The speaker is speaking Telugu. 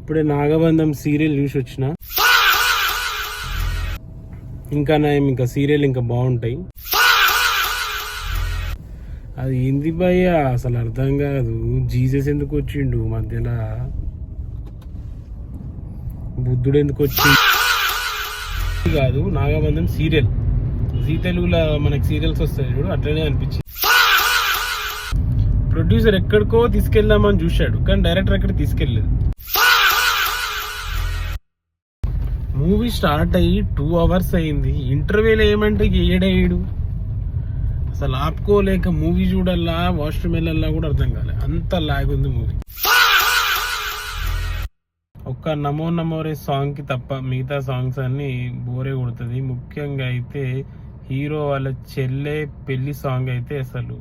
ఇప్పుడే నాగబంధం సీరియల్ చూసి వచ్చిన. ఇంకా నయం, ఇంకా సీరియల్ ఇంకా బాగుంటాయి. అది ఏంది భయ్య అసలు అర్థం కాదు. జీసస్ ఎందుకు వచ్చిండు మధ్యలో, బుద్ధుడు ఎందుకు వచ్చిండు కాదు. నాగబంధం సీరియల్ జీ తెలుగులో మనకి సీరియల్స్ వస్తాయి చూడు, అట్లనే అనిపించింది. ప్రొడ్యూసర్ ఎక్కడికో తీసుకెళ్దామని చూశాడు, కానీ డైరెక్టర్ ఎక్కడ తీసుకెళ్ళలేదు. మూవీ స్టార్ట్ అయ్యి 2 hours అయింది. ఇంటర్వ్యూలో ఏమంటే ఏడేయడు అసలు. ఆపుకోలేక మూవీ చూడల్లా, వాష్రూమ్ వెళ్ళల్లా కూడా అర్థం కాలే, అంత లాగ్ ఉంది మూవీ. ఒక్క నమో నమోరే సాంగ్ కి తప్ప మిగతా సాంగ్స్ అన్ని బోరే కొడుతుంది. ముఖ్యంగా అయితే హీరో వాళ్ళ చెల్లె పెళ్లి సాంగ్ అయితే అసలు